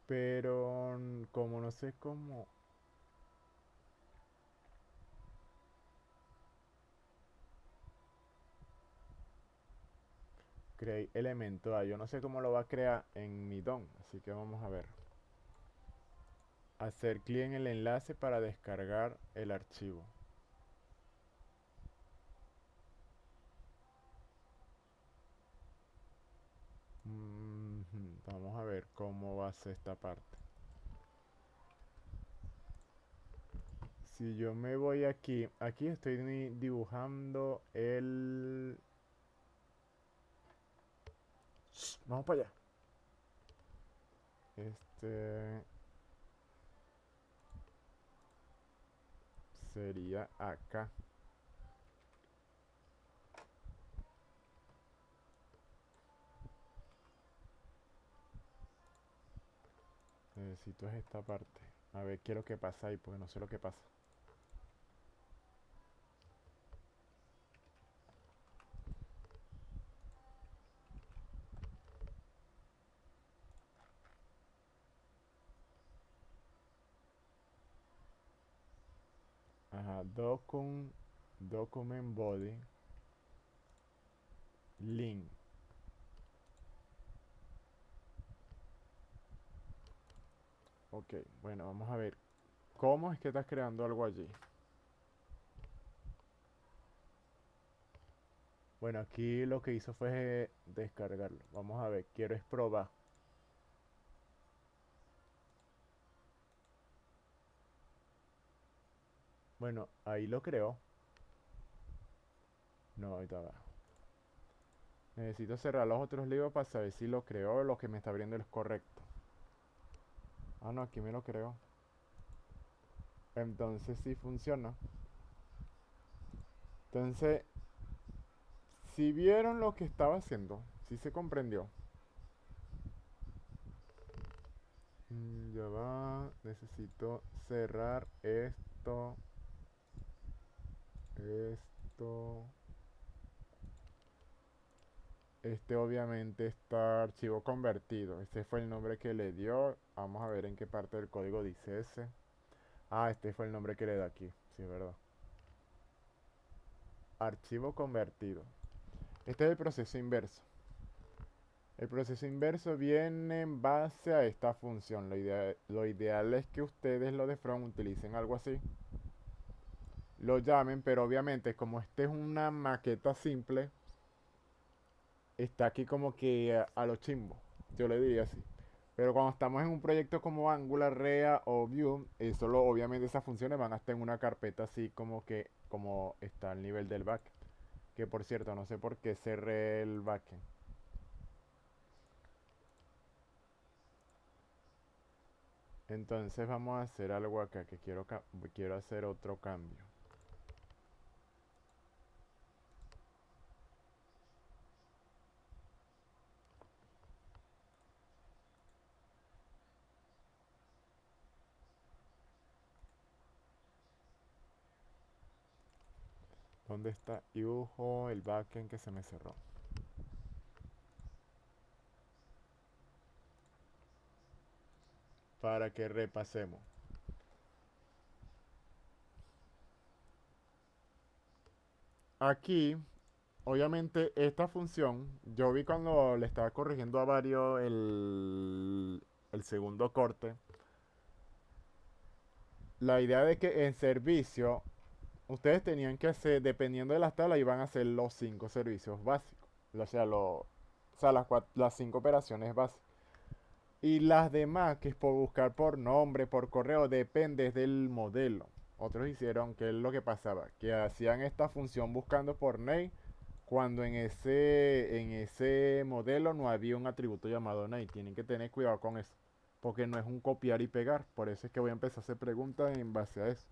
Pero como no sé cómo... creé elemento A. Yo no sé cómo lo va a crear en mi DOM. Así que vamos a ver. Hacer clic en el enlace para descargar el archivo. Vamos a ver cómo va a ser esta parte. Si yo me voy aquí, aquí estoy dibujando el... Vamos para allá. Este sería acá. Necesito es esta parte. A ver qué es lo que pasa ahí, porque no sé lo que pasa. document body link. Ok, bueno, vamos a ver cómo es que estás creando algo allí. Bueno, aquí lo que hizo fue descargarlo. Vamos a ver, quiero es probar. Bueno, ahí lo creó. No, ahorita va. Necesito cerrar los otros libros para saber si lo creó o lo que me está abriendo es correcto. Ah, no, aquí me lo creó. Entonces sí funciona. Entonces, si vieron lo que estaba haciendo, si se comprendió. Ya va, necesito cerrar esto, esto. Este obviamente está archivo convertido. Este fue el nombre que le dio. Vamos a ver en qué parte del código dice ese. Ah, este fue el nombre que le da aquí. Sí, es verdad. Archivo convertido. Este es el proceso inverso. El proceso inverso viene en base a esta función. Lo ideal es que ustedes lo de front utilicen algo así. Lo llamen, pero obviamente como este es una maqueta simple, está aquí como que a lo chimbo. Yo le diría así. Pero cuando estamos en un proyecto como Angular, Rea o Vue, solo obviamente esas funciones van a estar en una carpeta así como que como está al nivel del backend. Que por cierto, no sé por qué cerré el backend. Entonces vamos a hacer algo acá que quiero hacer otro cambio. ¿Dónde está? El backend que se me cerró. Para que repasemos. Aquí, obviamente, esta función, yo vi cuando le estaba corrigiendo a varios el segundo corte, la idea de que en servicio, ustedes tenían que hacer, dependiendo de las tablas, iban a hacer los 5 servicios básicos. O sea, las 5 operaciones básicas. Y las demás, que es por buscar por nombre, por correo, depende del modelo. Otros hicieron, que es lo que pasaba, que hacían esta función buscando por name cuando en ese modelo no había un atributo llamado name. Tienen que tener cuidado con eso, porque no es un copiar y pegar. Por eso es que voy a empezar a hacer preguntas en base a eso.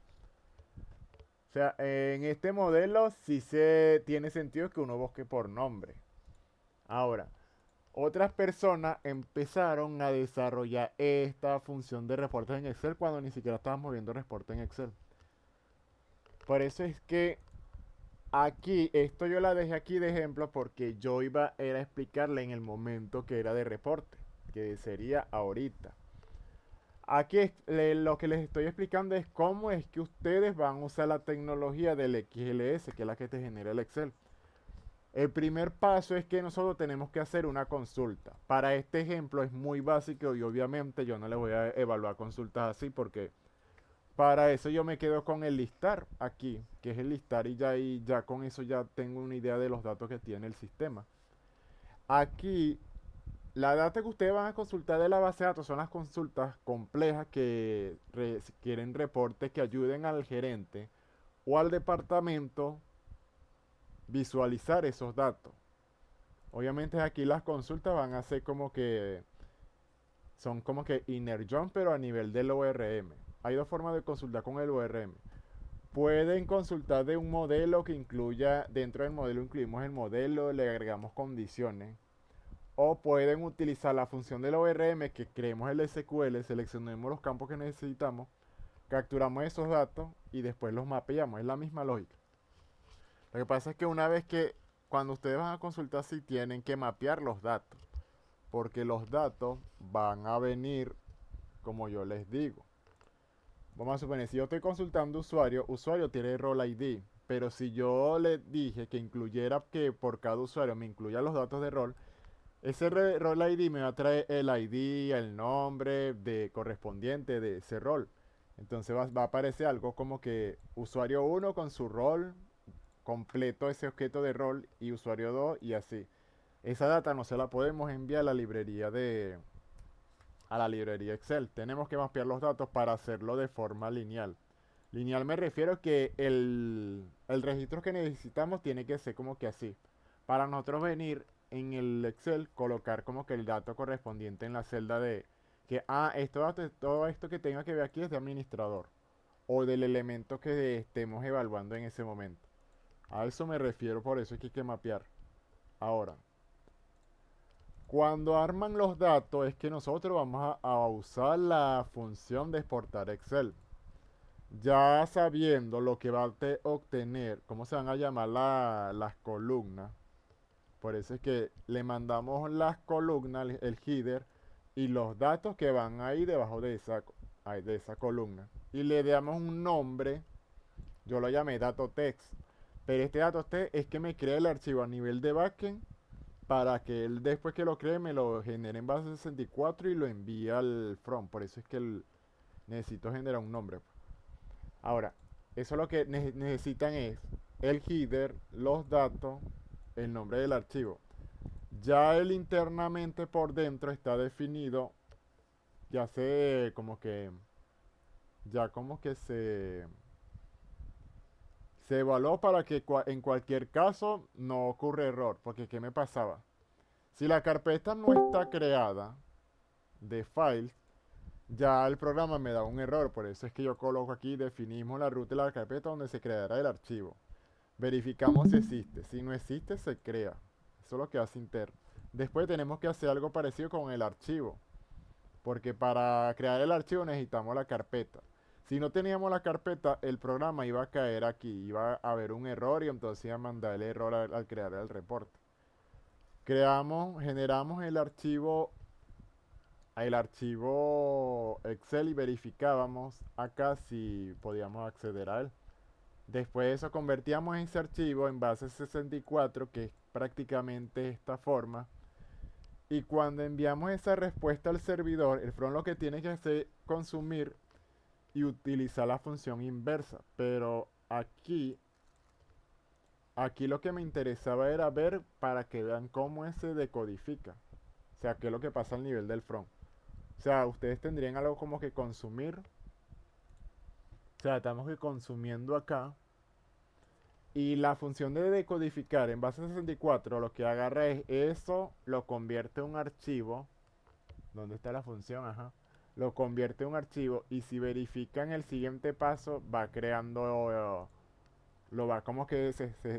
O sea, en este modelo sí se tiene sentido que uno busque por nombre. Ahora, otras personas empezaron a desarrollar esta función de reportes en Excel cuando ni siquiera estábamos viendo reportes en Excel. Por eso es que aquí, esto yo la dejé aquí de ejemplo porque yo era a explicarle en el momento que era de reporte, que sería ahorita. Aquí lo que les estoy explicando es cómo es que ustedes van a usar la tecnología del XLS, que es la que te genera el Excel. El primer paso es que nosotros tenemos que hacer una consulta. Para este ejemplo es muy básico y obviamente yo no le voy a evaluar consultas así porque para eso yo me quedo con el listar aquí, que es el listar y ya con eso ya tengo una idea de los datos que tiene el sistema. Aquí la data que ustedes van a consultar de la base de datos son las consultas complejas que quieren reportes que ayuden al gerente o al departamento visualizar esos datos. Obviamente aquí las consultas van a ser como que son como que inner join pero a nivel del ORM. Hay dos formas de consultar con el ORM. Pueden consultar de un modelo que incluya, dentro del modelo incluimos el modelo, le agregamos condiciones. O pueden utilizar la función del ORM que creemos el SQL, seleccionemos los campos que necesitamos, capturamos esos datos y después los mapeamos. Es la misma lógica. Lo que pasa es que una vez que cuando ustedes van a consultar si tienen que mapear los datos, porque los datos van a venir como yo les digo. Vamos a suponer, si yo estoy consultando usuario, usuario tiene rol ID, pero si yo le dije que incluyera que por cada usuario me incluya los datos de rol, ese rol ID me va a traer el ID, el nombre de correspondiente de ese rol. Entonces va a aparecer algo como que usuario uno con su rol completo, ese objeto de rol, y usuario 2 y así. Esa data no se la podemos enviar a la librería Excel. Tenemos que mapear los datos para hacerlo de forma lineal. Lineal me refiero que el registro que necesitamos tiene que ser como que así. Para nosotros venir en el Excel, colocar como que el dato correspondiente en la celda de que, todo esto que tenga que ver aquí es de administrador o del elemento que estemos evaluando en ese momento. A eso me refiero, por eso es que hay que mapear. Ahora, cuando arman los datos es que nosotros vamos a usar la función de exportar Excel. Ya sabiendo lo que va a obtener, cómo se van a llamar las columnas. Por eso es que le mandamos las columnas, el header y los datos que van ahí debajo de esa columna. Y le damos un nombre, yo lo llamé dato text. Pero este dato text es que me crea el archivo a nivel de backend para que él después que lo cree me lo genere en base 64 y lo envíe al front. Por eso es que necesito generar un nombre. Ahora, eso lo que necesitan es el header, los datos, el nombre del archivo. Ya él internamente por dentro está definido, ya se como que, ya como que se evaluó para que en cualquier caso no ocurra error. Porque ¿qué me pasaba? Si la carpeta no está creada de files, ya el programa me da un error. Por eso es que yo coloco aquí, definimos la ruta de la carpeta donde se creará el archivo. Verificamos si existe. Si no existe, se crea. Eso es lo que hace interno. Después tenemos que hacer algo parecido con el archivo. Porque para crear el archivo necesitamos la carpeta. Si no teníamos la carpeta, el programa iba a caer aquí. Iba a haber un error y entonces iba a mandar el error al crear el reporte. Generamos el archivo Excel y verificábamos acá si podíamos acceder a él. Después de eso convertíamos ese archivo en base 64, que es prácticamente esta forma. Y cuando enviamos esa respuesta al servidor, el front lo que tiene que hacer es consumir y utilizar la función inversa. Pero aquí lo que me interesaba era ver para que vean cómo se decodifica. O sea, qué es lo que pasa al nivel del front. O sea, ustedes tendrían algo como que consumir. O sea, estamos que consumiendo acá. Y la función de decodificar en base 64 lo que agarra es eso, lo convierte en un archivo. ¿Dónde está la función? Ajá. Lo convierte en un archivo y si verifican el siguiente paso va creando, lo va como que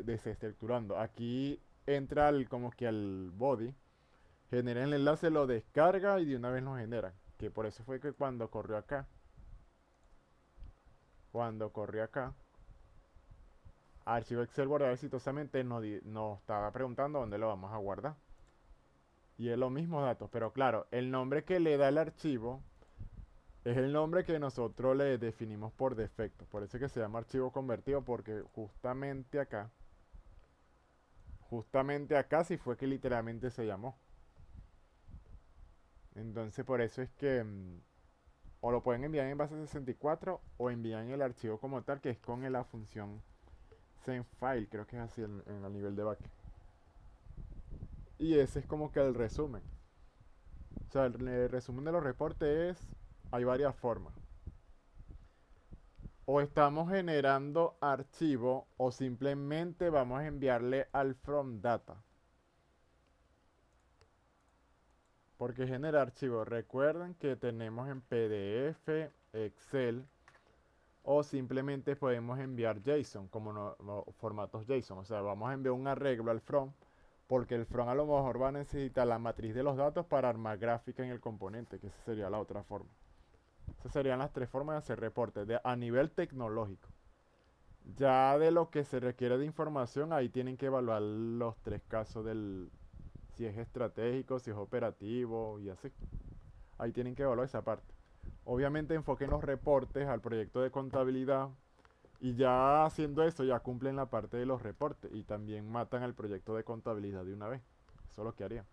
desestructurando. Aquí entra como que al body, genera el enlace, lo descarga y de una vez lo genera. Que por eso fue que cuando corrió acá, archivo Excel guardado exitosamente nos estaba preguntando dónde lo vamos a guardar. Y es los mismos datos, pero claro, el nombre que le da el archivo es el nombre que nosotros le definimos por defecto. Por eso es que se llama archivo convertido, porque justamente acá sí fue que literalmente se llamó. Entonces por eso es que o lo pueden enviar en base 64 o envían el archivo como tal, que es con la función sendFile, creo que es así en el nivel de backend. Y ese es como que el resumen. O sea, el resumen de los reportes es, hay varias formas. O estamos generando archivo o simplemente vamos a enviarle al from data. Porque genera archivo. Recuerden que tenemos en PDF, Excel o simplemente podemos enviar JSON como formatos JSON. O sea, vamos a enviar un arreglo al from porque el front a lo mejor va a necesitar la matriz de los datos para armar gráfica en el componente, que esa sería la otra forma. Esas serían las tres formas de hacer reportes a nivel tecnológico. Ya de lo que se requiere de información, ahí tienen que evaluar los tres casos si es estratégico, si es operativo y así. Ahí tienen que evaluar esa parte. Obviamente enfoquen los reportes al proyecto de contabilidad y ya haciendo eso ya cumplen la parte de los reportes y también matan al proyecto de contabilidad de una vez. Eso es lo que haría.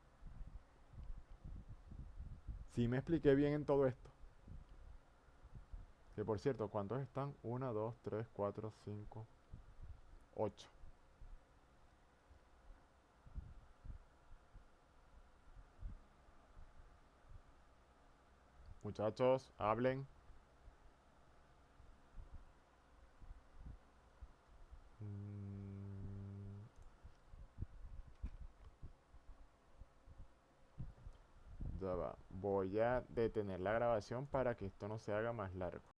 Sí me expliqué bien en todo esto. Que por cierto, ¿cuántos están? Uno, 2, 3, 4, 5, 8. Muchachos, hablen. Mm, ya va. Voy a detener la grabación para que esto no se haga más largo.